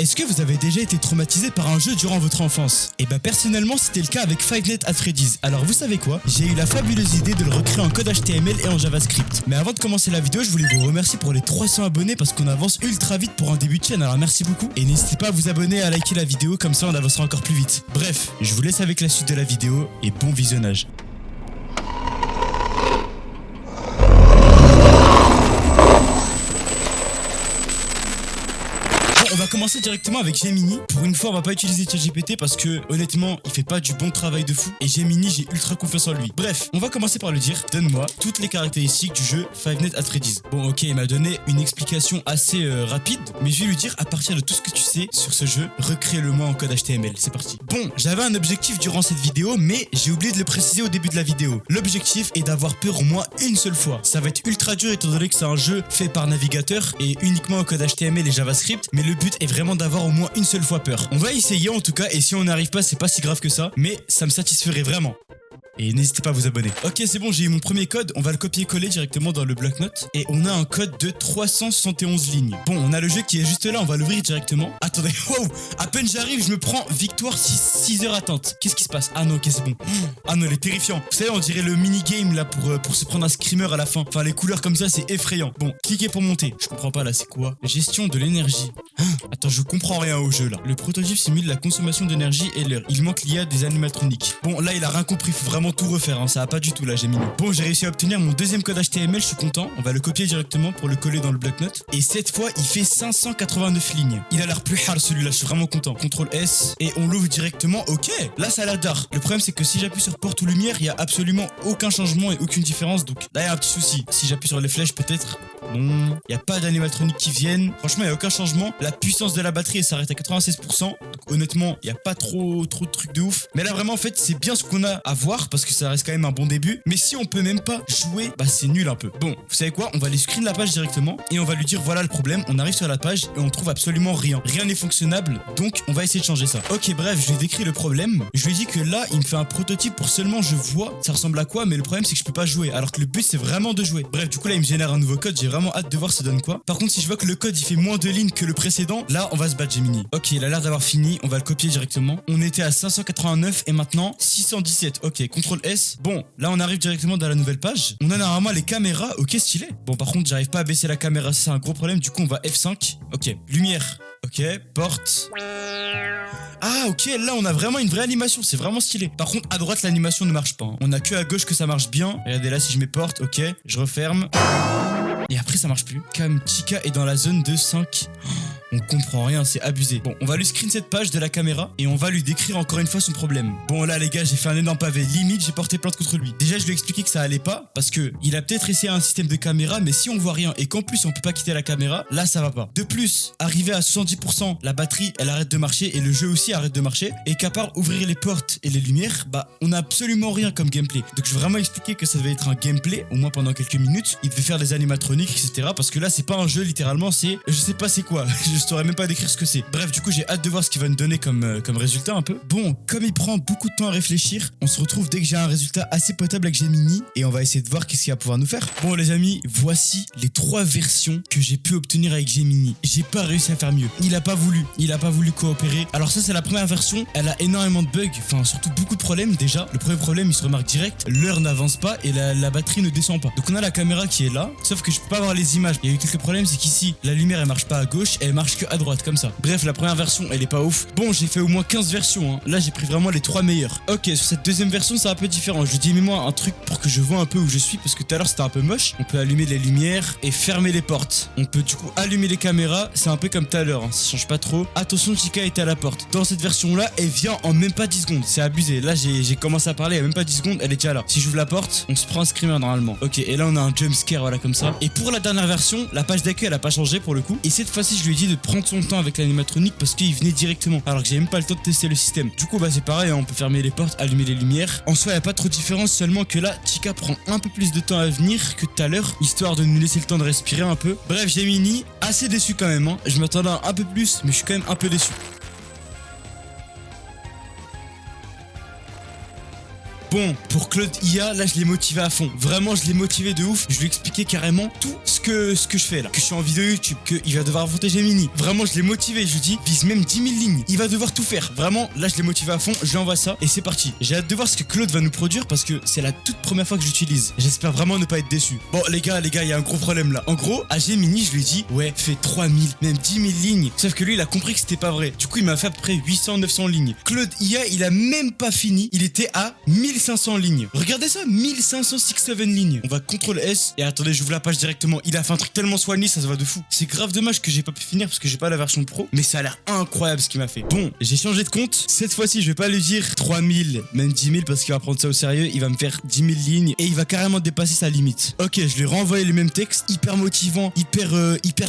Est-ce que vous avez déjà été traumatisé par un jeu durant votre enfance? Et bah personnellement c'était le cas avec Five Nights at Freddy's. Alors vous savez quoi? J'ai eu la fabuleuse idée de le recréer en code HTML et en JavaScript. Mais avant de commencer la vidéo, je voulais vous remercier pour les 300 abonnés parce qu'on avance ultra vite pour un début de chaîne, alors merci beaucoup. Et n'hésitez pas à vous abonner et à liker la vidéo, comme ça on avancera encore plus vite. Bref, je vous laisse avec la suite de la vidéo et bon visionnage. On va commencer directement avec Gemini. Pour une fois, on va pas utiliser ChatGPT parce que honnêtement, il fait pas du bon travail de fou. Et Gemini, j'ai ultra confiance en lui. Bref, on va commencer par lui dire, donne-moi toutes les caractéristiques du jeu Five Nights at Freddy's. Bon, ok, il m'a donné une explication assez rapide, mais je vais lui dire, à partir de tout ce que tu sais sur ce jeu, recrée-le-moi en code HTML. C'est parti. Bon, j'avais un objectif durant cette vidéo, mais j'ai oublié de le préciser au début de la vidéo. L'objectif est d'avoir peur au moins une seule fois. Ça va être ultra dur étant donné que c'est un jeu fait par navigateur et uniquement en code HTML et JavaScript, mais le but est vraiment d'avoir au moins une seule fois peur. On va essayer en tout cas, et si on n'y arrive pas, c'est pas si grave que ça, mais ça me satisferait vraiment. Et n'hésitez pas à vous abonner. Ok, c'est bon, j'ai eu mon premier code. On va le copier-coller directement dans le bloc-notes. Et on a un code de 371 lignes. Bon, on a le jeu qui est juste là. On va l'ouvrir directement. Attendez, wow! À peine j'arrive, je me prends victoire 6 heures attente. Qu'est-ce qui se passe? Ah non, ok, c'est bon. Ah non, il est terrifiant. Vous savez, on dirait le mini-game là pour se prendre un screamer à la fin. Enfin, les couleurs comme ça, c'est effrayant. Bon, cliquez pour monter. Je comprends pas là, c'est quoi? Gestion de l'énergie. Attends, je comprends rien au jeu là. Le prototype simule la consommation d'énergie et l'heure. Il manque l'IA des animatroniques. Bon, là, il a rien compris. Faut vraiment tout refaire, hein. Ça va pas du tout là, j'ai mis. Bon, j'ai réussi à obtenir mon deuxième code HTML, je suis content. On va le copier directement pour le coller dans le bloc-notes. Et cette fois, il fait 589 lignes. Il a l'air plus hard celui-là, je suis vraiment content. CTRL S et on l'ouvre directement. Ok, là ça a l'air d'art. Le problème c'est que si j'appuie sur porte ou lumière, il y a absolument aucun changement et aucune différence. Donc là il y a un petit souci. Si j'appuie sur les flèches peut-être. Non, il n'y a pas d'animatronique qui viennent. Franchement, il n'y a aucun changement. La puissance de la batterie elle s'arrête à 96%. Donc honnêtement, il n'y a pas trop de trucs de ouf. Mais là vraiment en fait, c'est bien ce qu'on a à voir parce que ça reste quand même un bon début. Mais si on peut même pas jouer, bah c'est nul un peu. Bon, vous savez quoi? On va aller screen la page directement et on va lui dire voilà le problème. On arrive sur la page et on trouve absolument rien. Rien n'est fonctionnable. Donc on va essayer de changer ça. Ok, bref, je lui ai décrit le problème. Je lui ai dit que là, il me fait un prototype pour seulement je vois ça ressemble à quoi. Mais le problème c'est que je peux pas jouer. Alors que le but c'est vraiment de jouer. Bref, du coup là il me génère un nouveau code. J'ai vraiment hâte de voir ça donne quoi. Par contre, si je vois que le code il fait moins de lignes que le précédent, là on va se battre Gemini. Ok, il a l'air d'avoir fini. On va le copier directement. On était à 589 et maintenant 617. Ok, CTRL S. Bon, là on arrive directement dans la nouvelle page. On a normalement les caméras. Ok, stylé. Bon, par contre, j'arrive pas à baisser la caméra. C'est un gros problème. Du coup, on va F5. Ok, lumière. Ok, porte. Ah ok, là on a vraiment une vraie animation, c'est vraiment stylé. Par contre à droite l'animation ne marche pas, hein. On a que à gauche que ça marche bien. Regardez là si je mets porte, ok, je referme. Et après ça marche plus. Comme Chica est dans la zone de 5. On comprend rien, c'est abusé. Bon, on va lui screen cette page de la caméra et on va lui décrire encore une fois son problème. Bon là les gars, j'ai fait un énorme pavé. Limite, j'ai porté plainte contre lui. Déjà, je lui ai expliqué que ça allait pas parce que il a peut-être essayé un système de caméra, mais si on voit rien et qu'en plus on peut pas quitter la caméra, là ça va pas. De plus, arrivé à 70%, la batterie elle arrête de marcher et le jeu aussi arrête de marcher. Et qu'à part ouvrir les portes et les lumières, bah on a absolument rien comme gameplay. Donc je vais vraiment expliquer que ça devait être un gameplay, au moins pendant quelques minutes. Il devait faire des animatroniques, etc. Parce que là c'est pas un jeu littéralement, c'est je sais pas c'est quoi. Je saurais même pas décrire ce que c'est. Bref, du coup, j'ai hâte de voir ce qu'il va nous donner comme résultat un peu. Bon, comme il prend beaucoup de temps à réfléchir, on se retrouve dès que j'ai un résultat assez potable avec Gemini et on va essayer de voir qu'est-ce qu'il va pouvoir nous faire. Bon, les amis, voici les 3 versions que j'ai pu obtenir avec Gemini. J'ai pas réussi à faire mieux. Il a pas voulu coopérer. Alors ça, c'est la première version. Elle a énormément de bugs, enfin surtout beaucoup de problèmes déjà. Le premier problème, il se remarque direct. L'heure n'avance pas et la batterie ne descend pas. Donc on a la caméra qui est là, sauf que je peux pas voir les images. Il y a eu quelques problèmes, c'est qu'ici, la lumière elle marche pas à gauche, elle marche que à droite comme ça. Bref, la première version elle est pas ouf. Bon, j'ai fait au moins 15 versions, hein. Là j'ai pris vraiment les 3 meilleures. Ok, sur cette deuxième version c'est un peu différent. Je lui dis mets-moi un truc pour que je vois un peu où je suis parce que tout à l'heure c'était un peu moche. On peut allumer les lumières et fermer les portes. On peut du coup allumer les caméras. C'est un peu comme tout à l'heure, hein. Ça change pas trop. Attention, Chica est à la porte. Dans cette version là, elle vient en même pas 10 secondes. C'est abusé. Là j'ai commencé à parler, il y a même pas 10 secondes, elle est déjà là. Si j'ouvre la porte, on se prend un screamer normalement. Ok, et là on a un jump scare, voilà comme ça. Et pour la dernière version, la page d'accueil elle a pas changé pour le coup. Et cette fois-ci je lui ai dit de prendre son temps avec l'animatronique parce qu'il venait directement alors que j'ai même pas le temps de tester le système. Du coup bah c'est pareil, hein, on peut fermer les portes, allumer les lumières. En soi y a pas trop de différence, seulement que là Chica prend un peu plus de temps à venir que tout à l'heure, histoire de nous laisser le temps de respirer un peu. Bref, Gemini, assez déçu quand même, hein. Je m'attendais à un peu plus, mais je suis quand même un peu déçu. Bon, pour Claude IA, là je l'ai motivé à fond. Vraiment, je l'ai motivé de ouf. Je lui ai expliqué carrément tout ce que je fais là. Que je suis en vidéo YouTube, qu'il va devoir affronter Gemini. Vraiment, je l'ai motivé. Je lui dis, vise même 10 000 lignes. Il va devoir tout faire. Vraiment, là je l'ai motivé à fond. Je lui envoie ça et c'est parti. J'ai hâte de voir ce que Claude va nous produire parce que c'est la toute première fois que j'utilise. J'espère vraiment ne pas être déçu. Bon, les gars, il y a un gros problème là. En gros, à Gemini, je lui ai dit, ouais, fais 3000, même 10 000 lignes. Sauf que lui, il a compris que c'était pas vrai. Du coup, il m'a fait à peu près 800, 900 lignes. Claude IA, il a même pas fini. Il était à 1500 lignes. Regardez ça, 1567 lignes. On va CTRL S et attendez, j'ouvre la page directement. Il a fait un truc tellement soigné, ça se va de fou. C'est grave dommage que j'ai pas pu finir parce que j'ai pas la version pro, mais ça a l'air incroyable ce qu'il m'a fait. Bon, j'ai changé de compte. Cette fois-ci, je vais pas lui dire 3000, même 10 000 parce qu'il va prendre ça au sérieux. Il va me faire 10 000 lignes et il va carrément dépasser sa limite. Ok, je lui ai renvoyé le même texte, hyper motivant, hyper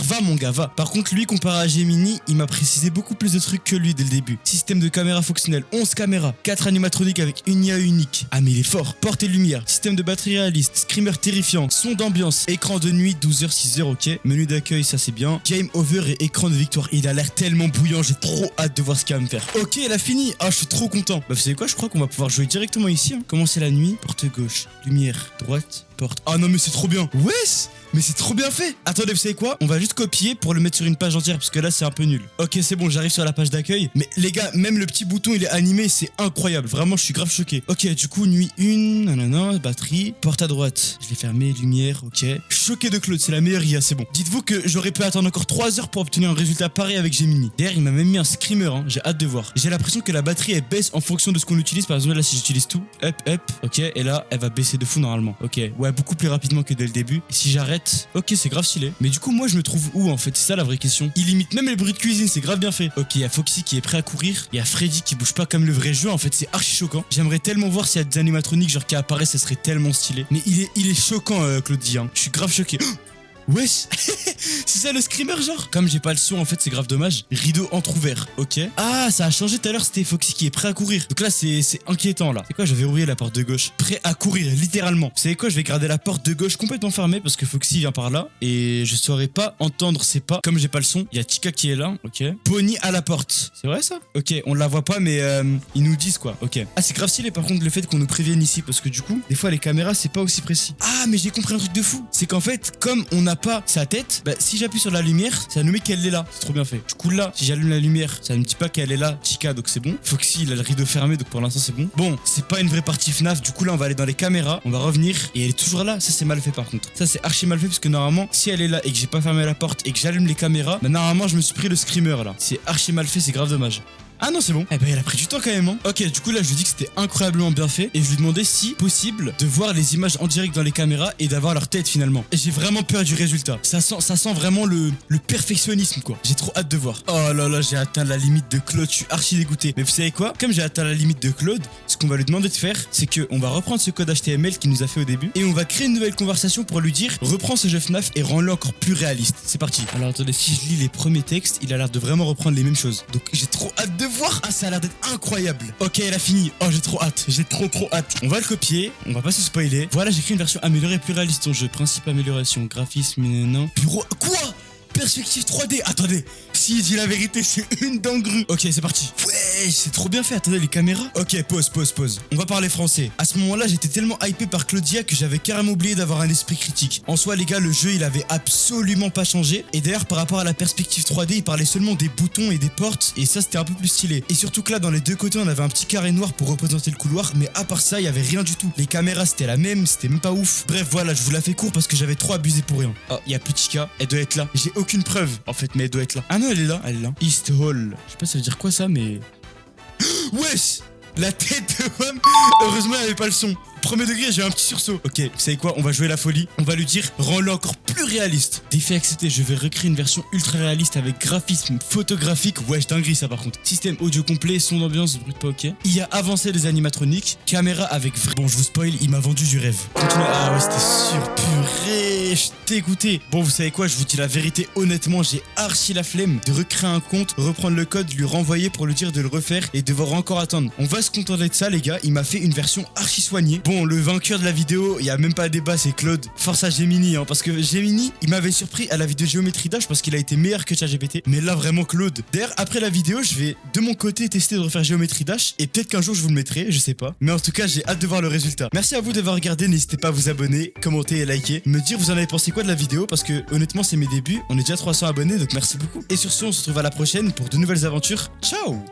va mon gars, va. Par contre, lui, comparé à Gemini, il m'a précisé beaucoup plus de trucs que lui dès le début. Système de caméra fonctionnel, 11 caméras, 4 animatroniques avec une IA unique. Ah mais il est fort. Porte et lumière, système de batterie réaliste, screamer terrifiant, son d'ambiance, écran de nuit 12h 6h, ok. Menu d'accueil, ça c'est bien. Game over et écran de victoire. Il a l'air tellement bouillant, j'ai trop hâte de voir ce qu'il va me faire. Ok, elle a fini. Ah, je suis trop content. Bah vous savez quoi, je crois qu'on va pouvoir jouer directement ici. Comment c'est la nuit? Porte gauche, lumière, droite, porte. Ah non mais c'est trop bien. Wesh, mais c'est trop bien fait. Attendez, vous savez quoi? On va juste copier pour le mettre sur une page entière parce que là c'est un peu nul. Ok, c'est bon, j'arrive sur la page d'accueil. Mais les gars, même le petit bouton il est animé, c'est incroyable. Vraiment, je suis grave choqué. Ok, du coup, nuit 1, nanana, batterie, porte à droite. Je l'ai fermé, lumière, ok. Choqué de Claude, c'est la meilleure IA, c'est bon. Dites-vous que j'aurais pu attendre encore 3 heures pour obtenir un résultat pareil avec Gemini. D'ailleurs, il m'a même mis un screamer, hein. J'ai hâte de voir. J'ai l'impression que la batterie elle baisse en fonction de ce qu'on utilise. Par exemple, là, si j'utilise tout, hop, ok, et là, elle va baisser de fou normalement. Ok, ouais, beaucoup plus rapidement que dès le début. Et si j'arrête, ok, c'est grave stylé. Mais du coup, moi, je me trouve où en fait? C'est ça la vraie question. Il limite même les bruits de cuisine, c'est grave bien fait. Ok, il y a Foxy qui est prêt à courir. Il y a Freddy qui bouge pas comme le vrai jeu. En fait, c'est archi choquant. J'aimerais tellement voir s'il y a des animatroniques genre qui apparaissent, ça serait tellement stylé. Mais il est choquant, Claudie. Hein. Je suis grave choqué. Wesh. C'est ça le screamer genre? Comme j'ai pas le son en fait c'est grave dommage. Rideau entrouvert, ok. Ah ça a changé tout à l'heure, c'était Foxy qui est prêt à courir. Donc là c'est inquiétant là. C'est quoi, je vais verrouiller la porte de gauche. Prêt à courir littéralement. Vous savez quoi, je vais garder la porte de gauche complètement fermée parce que Foxy vient par là. Et je saurais pas entendre ses pas. Comme j'ai pas le son, il y a Chica qui est là, ok. Pony à la porte. C'est vrai ça? Ok, on la voit pas mais ils nous disent quoi, ok. Ah c'est grave stylé par contre le fait qu'on nous prévienne ici. Parce que du coup, des fois les caméras c'est pas aussi précis. Ah mais j'ai compris un truc de fou. C'est qu'en fait comme on a pas sa tête, bah si j'appuie sur la lumière, ça nous met qu'elle est là. C'est trop bien fait. Du coup là, si j'allume la lumière, ça ne dit pas qu'elle est là, Chica, donc c'est bon. Foxy, il a le rideau fermé, donc pour l'instant c'est bon. Bon, c'est pas une vraie partie FNAF, du coup là on va aller dans les caméras, on va revenir et elle est toujours là. Ça c'est mal fait par contre. Ça c'est archi mal fait parce que normalement, si elle est là et que j'ai pas fermé la porte et que j'allume les caméras, bah normalement je me suis pris le screamer là. C'est archi mal fait, c'est grave dommage. Ah non c'est bon. Eh ben elle a pris du temps quand même hein. Ok du coup là je lui dis que c'était incroyablement bien fait. Et je lui demandais si possible de voir les images en direct dans les caméras et d'avoir leur tête finalement. Et j'ai vraiment peur du résultat. Ça sent vraiment le perfectionnisme quoi. J'ai trop hâte de voir. Oh là là j'ai atteint la limite de Claude. Je suis archi dégoûté. Mais vous savez quoi? Comme j'ai atteint la limite de Claude, ce qu'on va lui demander de faire, c'est qu'on va reprendre ce code HTML qu'il nous a fait au début. Et on va créer une nouvelle conversation pour lui dire reprends ce jeu FNAF et rends-le encore plus réaliste. C'est parti. Alors attendez, si je lis les premiers textes, il a l'air de vraiment reprendre les mêmes choses. Donc j'ai trop hâte de voir. Ah ça a l'air d'être incroyable. Ok elle a fini. Oh j'ai trop hâte. J'ai trop hâte. On va le copier. On va pas se spoiler. Voilà j'ai créé une version améliorée plus réaliste en jeu. Principe amélioration. Graphisme. Non. Bureau. Quoi? Perspective 3D. Attendez. Si dit la vérité, c'est une dinguerie. Ok, c'est parti. Ouais, c'est trop bien fait. Attendez, les caméras. Ok, pause. On va parler français. À ce moment-là, j'étais tellement hypé par Claudia que j'avais carrément oublié d'avoir un esprit critique. En soi, les gars, le jeu, il avait absolument pas changé. Et d'ailleurs, par rapport à la perspective 3D, il parlait seulement des boutons et des portes. Et ça, c'était un peu plus stylé. Et surtout que là, dans les deux côtés, on avait un petit carré noir pour représenter le couloir. Mais à part ça, il y avait rien du tout. Les caméras, c'était la même. C'était même pas ouf. Bref, voilà, je vous la fais court parce que j'avais trop abusé pour rien. Oh, il y a plus Chica. Elle doit être là. J'ai aucune preuve, en fait, mais elle doit être là. Ah non, elle est là. East Hall. Je sais pas ça veut dire quoi ça, mais... Wesh! La tête de Wam. Heureusement, elle avait pas le son. Premier degré, j'ai un petit sursaut. Ok, vous savez quoi? On va jouer la folie. On va lui dire, rends-le encore plus réaliste. Défi accepté, je vais recréer une version ultra réaliste avec graphisme photographique. Wesh, dinguerie ça par contre. Système audio complet, son d'ambiance, brut pas ok. Il y a avancé des animatroniques. Caméra avec vrai. Bon, je vous spoil, il m'a vendu du rêve. Continue. Ah ouais, c'était sûr. Purée, je t'ai écouté. Bon, vous savez quoi? Je vous dis la vérité, honnêtement, j'ai archi la flemme de recréer un compte, reprendre le code, lui renvoyer pour lui dire de le refaire et devoir encore attendre. On va se contenter de ça, les gars. Il m'a fait une version archi soignée. Bon, bon, le vainqueur de la vidéo, il y a même pas à débat, c'est Claude. Force à Gemini, hein, parce que Gemini, il m'avait surpris à la vidéo Géométrie Dash parce qu'il a été meilleur que ChatGPT. Mais là, vraiment, Claude. D'ailleurs, après la vidéo, je vais de mon côté tester de refaire Géométrie Dash et peut-être qu'un jour je vous le mettrai, je sais pas. Mais en tout cas, j'ai hâte de voir le résultat. Merci à vous d'avoir regardé, n'hésitez pas à vous abonner, commenter et liker. Me dire vous en avez pensé quoi de la vidéo parce que honnêtement, c'est mes débuts. On est déjà 300 abonnés, donc merci beaucoup. Et sur ce, on se retrouve à la prochaine pour de nouvelles aventures. Ciao!